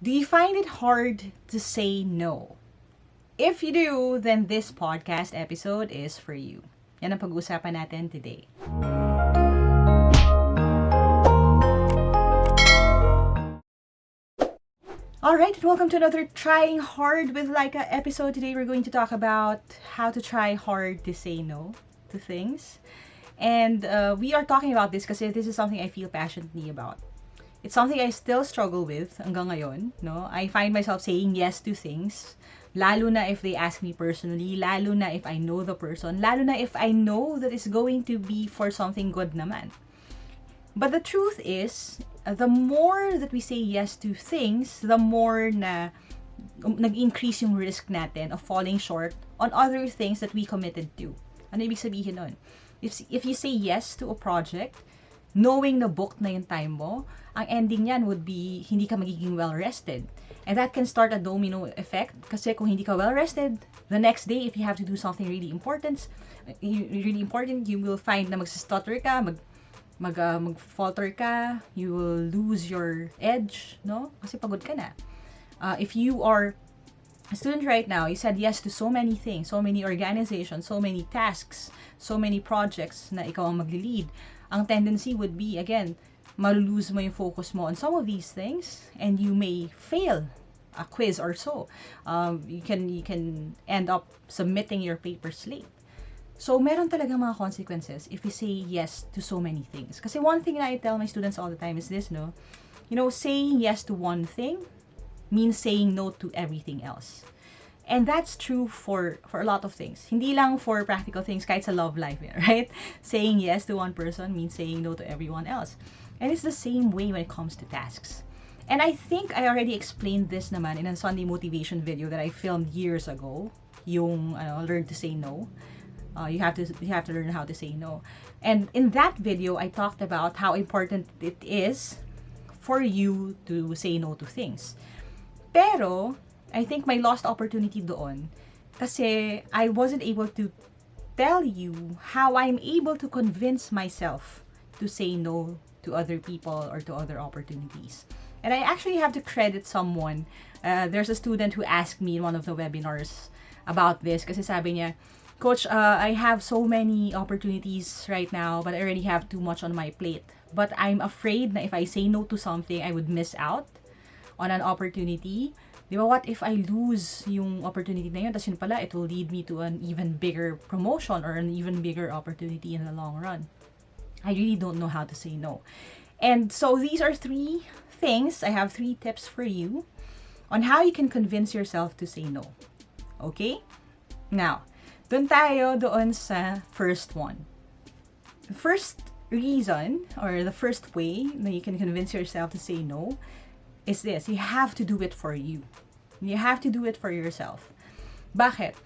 Do you find it hard to say no? If you do, then this podcast episode is for you. Yan ang pag-uusapan natin today. Alright, welcome to another Trying Hard with Lyqa episode. Today we're going to talk about how to try hard to say no to things. And we are talking about this because this is something I feel passionately about. It's something I still struggle with hanggang ngayon, no? I find myself saying yes to things, lalo na if they ask me personally, lalo na if I know the person, lalo na if I know that it's going to be for something good naman. But the truth is, the more that we say yes to things, the more na nag-increase yung risk natin of falling short on other things that we committed to. Ano ibig sabihin nun? If you say yes to a project, knowing na booked na yung time mo, ang ending niyan would be hindi ka magiging well-rested. And that can start a domino effect kasi kung hindi ka well-rested, the next day, if you have to do something really important, you will find na magsistutter ka, mag-falter ka, you will lose your edge, no? Kasi pagod ka na. If you are a student right now, you said yes to so many things, so many organizations, so many tasks, so many projects na ikaw ang magli-lead. Ang tendency would be, again, malulose mo yung focus mo on some of these things and you may fail a quiz or so. You can end up submitting your papers late. So, meron talaga mga consequences if you say yes to so many things. Kasi one thing that I tell my students all the time is this, no? You know, saying yes to one thing means saying no to everything else. And that's true for a lot of things. Hindi lang for practical things, kahit sa love life, right? Saying yes to one person means saying no to everyone else. And it's the same way when it comes to tasks. And I think I already explained this naman in a Sunday motivation video that I filmed years ago. Yung learn to say no. You have to learn how to say no. And in that video, I talked about how important it is for you to say no to things. Pero I think may lost opportunity doon kasi I wasn't able to tell you how I'm able to convince myself to say no to other people or to other opportunities. And I actually have to credit someone. There's a student who asked me in one of the webinars about this kasi sabi niya, Coach, I have so many opportunities right now but I already have too much on my plate. But I'm afraid na if I say no to something, I would miss out on an opportunity. Di ba, what if I lose yung opportunity na yun? Tapos yun pala, it will lead me to an even bigger promotion or an even bigger opportunity in the long run. I really don't know how to say no. And so these are 3 things. I have 3 tips for you on how you can convince yourself to say no. Okay? Now, dun tayo doon sa first one. The first reason or the first way that you can convince yourself to say no is this. You have to do it for you. You have to do it for yourself. Bakit?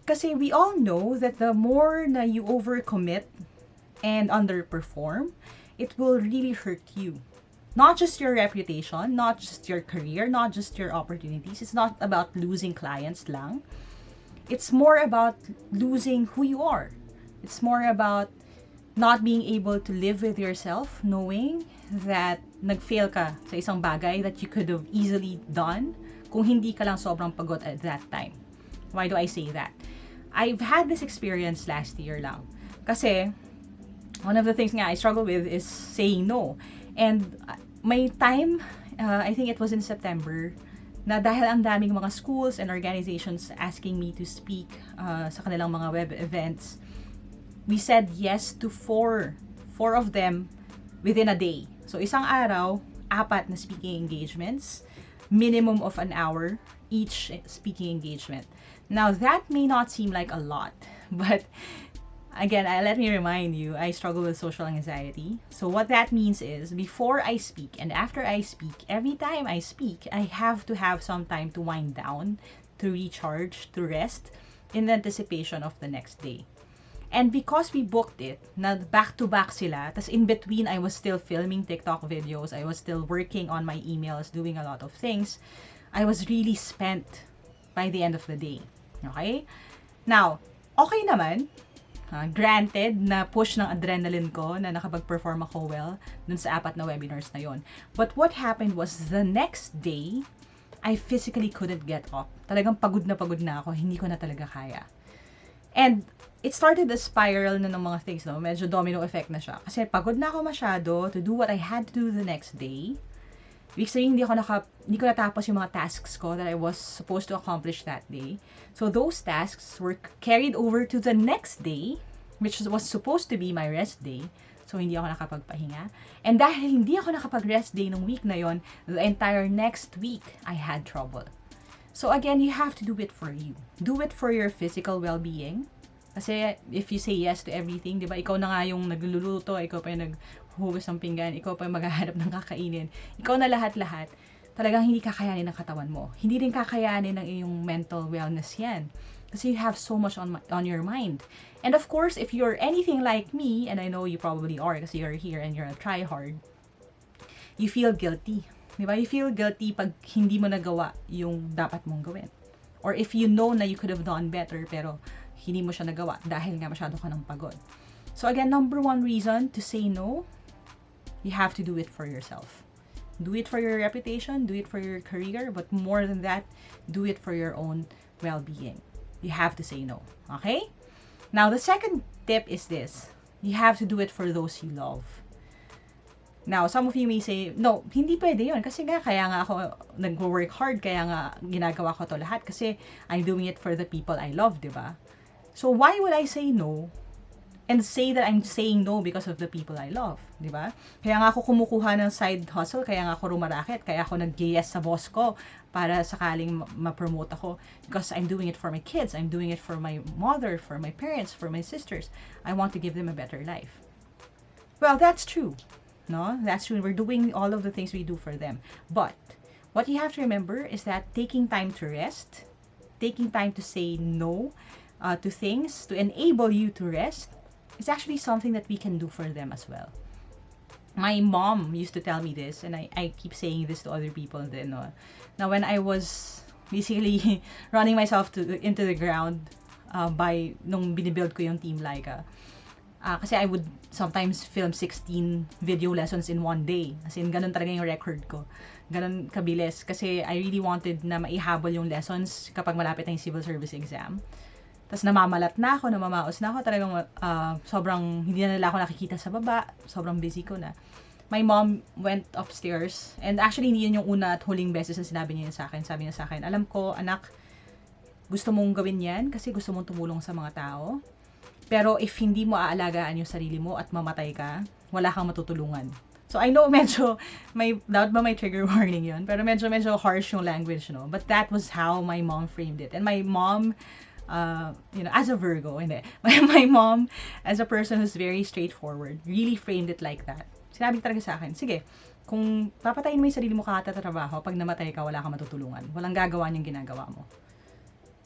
Kasi we all know that the more na you overcommit and underperform, it will really hurt you. Not just your reputation, not just your career, not just your opportunities. It's not about losing clients lang. It's more about losing who you are. It's more about not being able to live with yourself, knowing that nag-fail ka sa isang bagay that you could have easily done kung hindi ka lang sobrang pagod at that time. Why do I say that? I've had this experience last year lang. Kasi, one of the things nga I struggle with is saying no. And may time, I think it was in September, na dahil ang daming mga schools and organizations asking me to speak sa kanilang mga web events, we said yes to 4 of them within a day. So, isang araw, 4 na speaking engagements, minimum of an hour each speaking engagement. Now, that may not seem like a lot, but again, let me remind you, I struggle with social anxiety. So what that means is, before I speak and after I speak, every time I speak, I have to have some time to wind down, to recharge, to rest, in anticipation of the next day. And because we booked it, na back-to-back sila, tas in between, I was still filming TikTok videos, I was still working on my emails, doing a lot of things, I was really spent by the end of the day. Okay? Now, okay naman. Granted, na push ng adrenaline ko na nakapag-perform ako well dun sa 4 na webinars na yon. But what happened was the next day, I physically couldn't get up. Talagang pagod na ako. Hindi ko na talaga kaya. And it started a spiral na ng mga things, no? Medyo domino effect na siya. Kasi pagod na ako masyado to do what I had to do the next day. Ibig sabihin, hindi ko natapos yung mga tasks ko that I was supposed to accomplish that day. So those tasks were carried over to the next day, which was supposed to be my rest day. So, hindi ako nakapagpahinga. And dahil hindi ako nakapag-rest day nung week na yon, the entire next week, I had trouble. So, again, you have to do it for you. Do it for your physical well-being. Kasi, if you say yes to everything, di ba, ikaw na nga yung nagluluto, ikaw pa yung naghuhugas ng pinggan, ikaw pa yung maghahanap ng kakainin, ikaw na lahat-lahat, talagang hindi kakayanin ng katawan mo. Hindi rin kakayanin ng iyong mental wellness yan. Kasi you have so much on your mind. And of course, if you're anything like me, and I know you probably are kasi you're here and you're a try-hard, you feel guilty. Diba? You feel guilty pag hindi mo nagawa yung dapat mong gawin. Or if you know na you could have done better pero hindi mo siya nagawa dahil nga masyado ka ng pagod. So again, number one reason to say no, you have to do it for yourself. Do it for your reputation, do it for your career, but more than that, do it for your own well-being. You have to say no. Okay? Now, the second tip is this. You have to do it for those you love. Now, some of you may say, no, hindi pwede yun. Kasi nga, kaya nga ako nag-work hard, kaya nga ginagawa ko to lahat. Kasi I'm doing it for the people I love, di ba? So, why would I say no and say that I'm saying no because of the people I love, di ba? Kaya nga ako kumukuha ng side hustle, kaya nga ako rumarakit, kaya ako nag-yes sa boss ko para sakaling ma-promote ako because I'm doing it for my kids, I'm doing it for my mother, for my parents, for my sisters. I want to give them a better life. Well, that's true. No, that's true. We're doing all of the things we do for them. But what you have to remember is that taking time to rest, taking time to say no to things to enable you to rest, is actually something that we can do for them as well. My mom used to tell me this, and I keep saying this to other people. Then, now when I was basically running myself into the ground by nung binibuild ko yung Team Lyqa, kasi I would sometimes film 16 video lessons in one day. As in, ganun talaga yung record ko. Ganun kabilis. Kasi I really wanted na maihabol yung lessons kapag malapit na yung civil service exam. Tapos namamalat na ako, namamaos na ako. Talagang sobrang, hindi na nila ako nakikita sa baba. Sobrang busy ko na. My mom went upstairs. And actually, hindi yun yung una at huling beses na sinabi niya sa akin. Sabi niya sa akin, alam ko, anak, gusto mong gawin yan kasi gusto mong tumulong sa mga tao. Pero if hindi mo aalagaan yung sarili mo at mamatay ka, wala kang matutulungan. So I know medyo dapat ba may trigger warning yun? Pero medyo harsh yung language, no? But that was how my mom framed it. And my mom, as a Virgo, hindi. My mom, as a person who's very straightforward, really framed it like that. Sinabi talaga sa akin, sige, kung papatayin mo yung sarili mo katatrabaho, pag namatay ka, wala kang matutulungan. Walang gagawa yung ginagawa mo.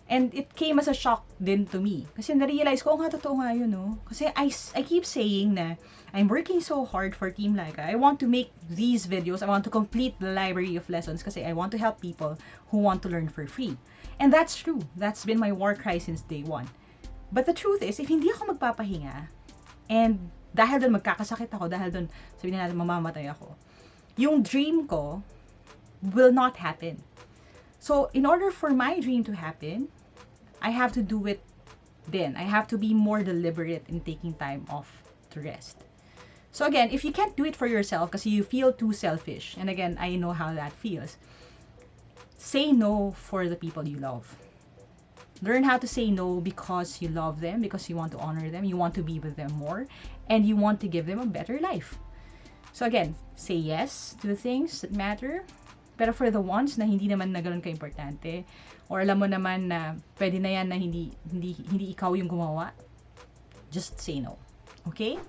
And it came as a shock din to me. Kasi na-realize ko, nga, totoo nga yun, no? Kasi I keep saying na, I'm working so hard for Team Lyqa. I want to make these videos. I want to complete the library of lessons kasi I want to help people who want to learn for free. And that's true. That's been my war cry since day one. But the truth is, if hindi ako magpapahinga, and dahil doon magkakasakit ako, dahil doon, sabihin natin, mamamatay ako, yung dream ko will not happen. So, in order for my dream to happen, I have to do it then. I have to be more deliberate in taking time off to rest. So again, if you can't do it for yourself kasi you feel too selfish, and again, I know how that feels, say no for the people you love. Learn how to say no because you love them, because you want to honor them, you want to be with them more, and you want to give them a better life. So again, say yes to the things that matter, pero for the ones na hindi naman na ganoon ka-importante, or alam mo naman na pwede na yan na hindi ikaw yung gumawa, just say no. Okay?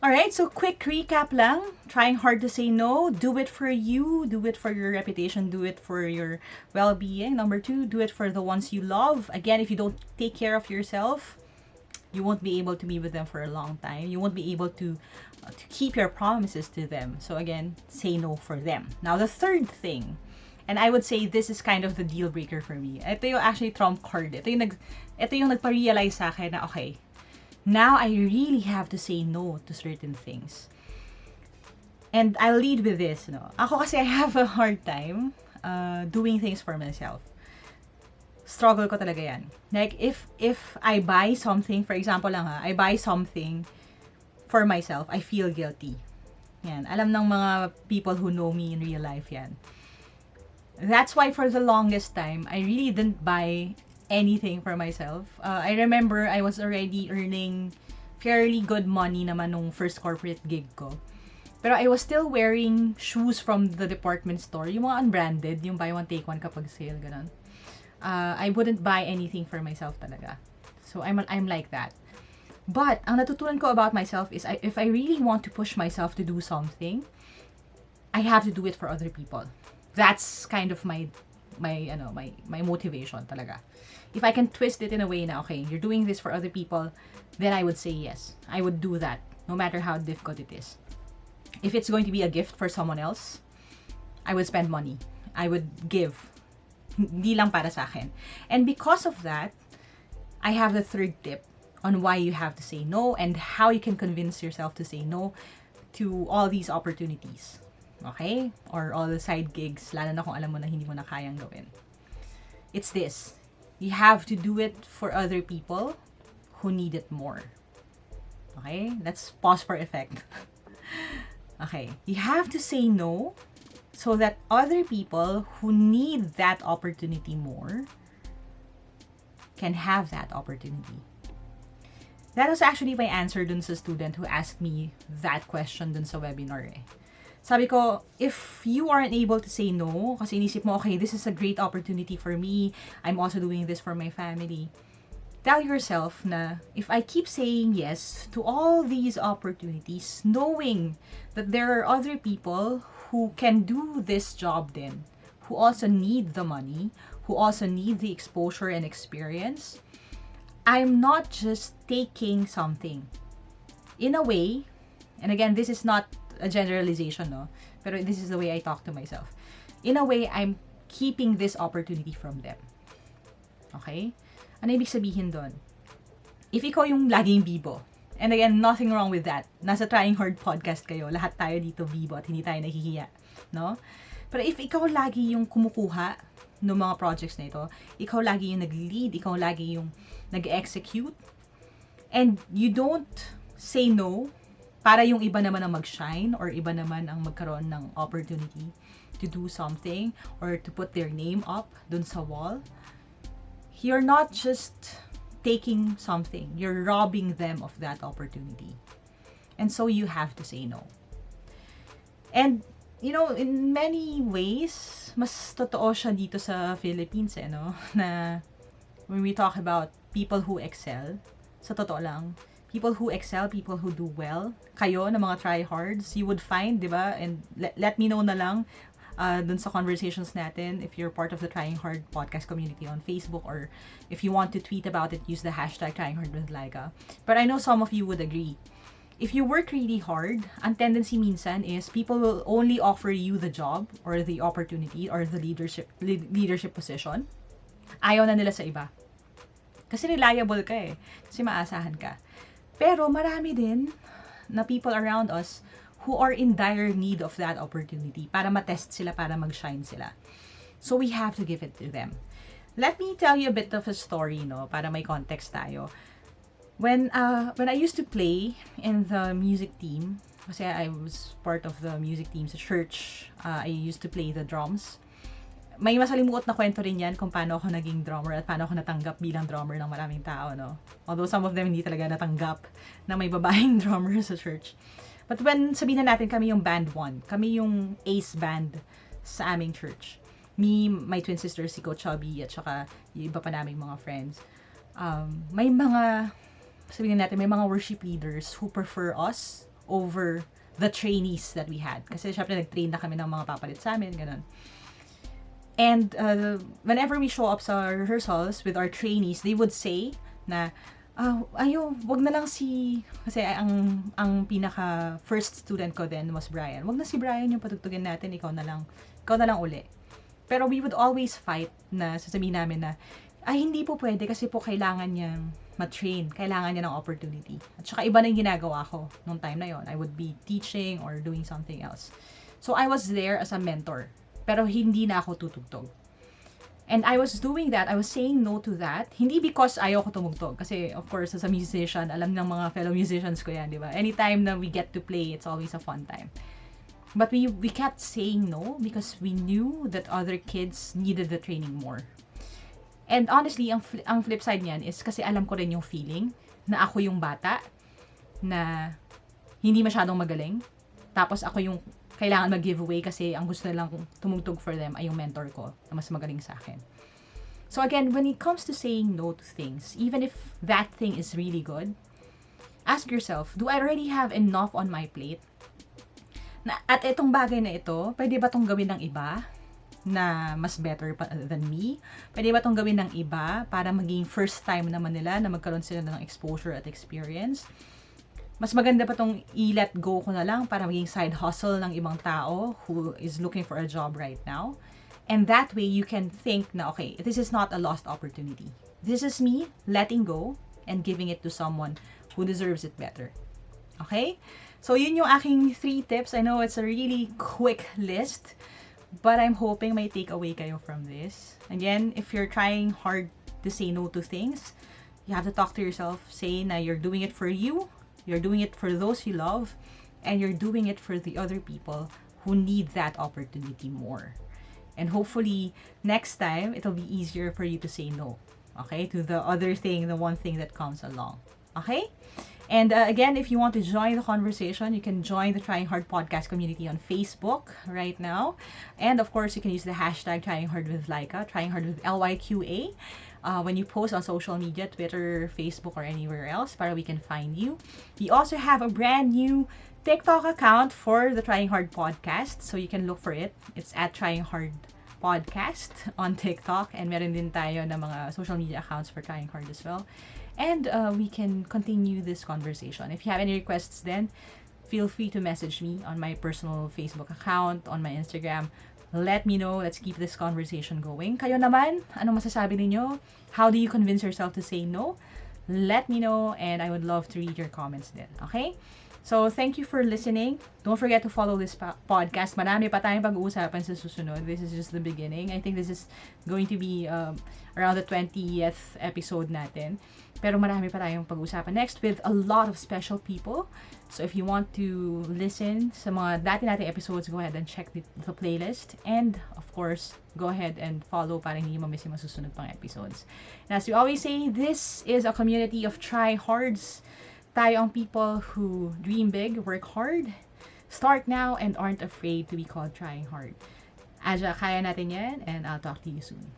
Alright, so quick recap lang. Trying hard to say no. Do it for you. Do it for your reputation. Do it for your well-being. Number 2, do it for the ones you love. Again, if you don't take care of yourself, you won't be able to be with them for a long time. You won't be able to keep your promises to them. So again, say no for them. Now, the third thing, and I would say this is kind of the deal breaker for me. Ito yung actually trump card. Ito yung nagpa-realize sa akin na okay, now I really have to say no to certain things. And I'll lead with this, no? Ako kasi I have a hard time doing things for myself. Struggle ko talaga yan. Like, if I buy something, for example lang I buy something for myself, I feel guilty. Yan. Alam ng mga people who know me in real life yan. That's why for the longest time, I really didn't buy anything for myself. I remember I was already earning fairly good money naman nung first corporate gig ko. Pero I was still wearing shoes from the department store. Yung mga unbranded, yung buy one take one kapag sale, ganun. I wouldn't buy anything for myself talaga. So I'm like that. But ang natutunan ko about myself is if I really want to push myself to do something, I have to do it for other people. That's kind of my motivation talaga. If I can twist it in a way na, okay, you're doing this for other people, then I would say yes. I would do that, no matter how difficult it is. If it's going to be a gift for someone else, I would spend money. I would give. Hindi lang para sa akin. And because of that, I have the third tip on why you have to say no and how you can convince yourself to say no to all these opportunities. Okay? Or all the side gigs, lalo na kung alam mo na hindi mo na kayang gawin. It's this. You have to do it for other people who need it more. Okay? Let's pause for effect. Okay. You have to say no so that other people who need that opportunity more can have that opportunity. That was actually my answer dun sa student who asked me that question dun sa webinar eh. Sabi ko, if you aren't able to say no, kasi inisip mo, okay, this is a great opportunity for me, I'm also doing this for my family, tell yourself na, if I keep saying yes to all these opportunities, knowing that there are other people who can do this job then, who also need the money, who also need the exposure and experience, I'm not just taking something. In a way, and again, this is not a generalization, no? Pero this is the way I talk to myself. In a way, I'm keeping this opportunity from them. Okay? Ano ibig sabihin doon? If ikaw yung laging bibo, and again, nothing wrong with that. Nasa Trying Hard podcast kayo. Lahat tayo dito bibo at hindi tayo nahihiya. No? Pero if ikaw lagi yung kumukuha ng mga projects na ito, ikaw lagi yung nag-lead, ikaw lagi yung nag-execute, and you don't say no para yung iba naman ang mag-shine or iba naman ang magkaroon ng opportunity to do something or to put their name up dun sa wall, you're not just taking something, you're robbing them of that opportunity. And so you have to say no. And, you know, in many ways, mas totoo siya dito sa Philippines, eh, no? Na when we talk about people who excel, sa totoo lang, people who excel, people who do well, kayo na mga tryhards, you would find, di ba? And let me know na lang dun sa conversations natin if you're part of the Trying Hard podcast community on Facebook, or if you want to tweet about it, use the hashtag Trying Hard with Lyqa. But I know some of you would agree. If you work really hard, ang tendency minsan is people will only offer you the job or the opportunity or the leadership position. Ayaw na nila sa iba. Kasi reliable ka eh. Kasi maasahan ka. Pero marami din na people around us who are in dire need of that opportunity para matest sila, para mag-shine sila. So we have to give it to them. Let me tell you a bit of a story, no, para may context tayo. When I used to play in the music team, kasi I was part of the music team sa church, I used to play the drums. May masalimuot na kwento rin yan kung paano ako naging drummer at paano ako natanggap bilang drummer ng maraming tao, no? Although some of them hindi talaga natanggap na may babaeng drummer sa church. But when sabihin na natin kami yung band 1, kami yung ace band sa aming church. Me, my twin sister, si Coach Chubby, at saka yung iba pa naming mga friends. May mga, sabihin natin, may mga worship leaders who prefer us over the trainees that we had. Kasi syempre nag-train na kami ng mga papalit sa amin, ganun. And whenever we show up sa rehearsals with our trainees, they would say na, wag na lang si, kasi ang pinaka first student ko then was Brian. Wag na si Brian yung patugtugin natin, ikaw na lang uli. Pero we would always fight na sasabihin namin na, hindi po pwede kasi po kailangan niyang ma-train, kailangan niya ng opportunity. At saka iba na yung ginagawa ko nung time na yon. I would be teaching or doing something else. So I was there as a mentor Pero hindi na ako tutugtog. And I was doing that, I was saying no to that, hindi because ayaw ko tumugtog. Kasi, of course, as a musician, alam ng mga fellow musicians ko yan, di ba? Anytime na we get to play, it's always a fun time. But we kept saying no because we knew that other kids needed the training more. And honestly, ang flip side niyan is kasi alam ko rin yung feeling na ako yung bata na hindi masyadong magaling. Tapos ako yung kailangan mag-giveaway kasi ang gusto nilang tumugtog for them ay yung mentor ko na mas magaling sa akin. So again, when it comes to saying no to things, even if that thing is really good, ask yourself, do I already have enough on my plate? At itong bagay na ito, pwede ba itong gawin ng iba na mas better than me? Pwede ba itong gawin ng iba para maging first time naman nila na magkaroon sila ng exposure at experience? Mas maganda pa tong i-let go ko na lang para maging side hustle ng ibang tao who is looking for a job right now. And that way, you can think na, okay, this is not a lost opportunity. This is me letting go and giving it to someone who deserves it better. Okay? So, yun yung aking 3 tips. I know it's a really quick list, but I'm hoping may take away kayo from this. Again, if you're trying hard to say no to things, you have to talk to yourself, say na you're doing it for you, you're doing it for those you love, and you're doing it for the other people who need that opportunity more. And hopefully, next time, it'll be easier for you to say no, okay, to the other thing, the one thing that comes along, okay? And again, if you want to join the conversation, you can join the Trying Hard podcast community on Facebook right now. And of course, you can use the hashtag Trying Hard with Lyqa, Trying Hard with LYQA. When you post on social media, Twitter, Facebook, or anywhere else, para we can find you. We also have a brand new TikTok account for the Trying Hard podcast, so you can look for it. It's at Trying Hard Podcast on TikTok, and meron din tayo na mga social media accounts for Trying Hard as well. And we can continue this conversation. If you have any requests then, feel free to message me on my personal Facebook account, on my Instagram. Let me know. Let's keep this conversation going. Kayo naman, anong masasabi ninyo? How do you convince yourself to say no? Let me know, and I would love to read your comments then. Okay? So, thank you for listening. Don't forget to follow this podcast. Marami pa tayong pag-uusapan sa susunod. This is just the beginning. I think this is going to be around the 20th episode natin. Pero marami pa tayong pag-uusapan next with a lot of special people. So if you want to listen sa mga dati nating episodes, go ahead and check the playlist. And of course, go ahead and follow para hindi ma-miss yung masusunod pang episodes. And as we always say, this is a community of try-hards. Tayo ang people who dream big, work hard, start now, and aren't afraid to be called trying hard. Aja, kaya natin yan, and I'll talk to you soon.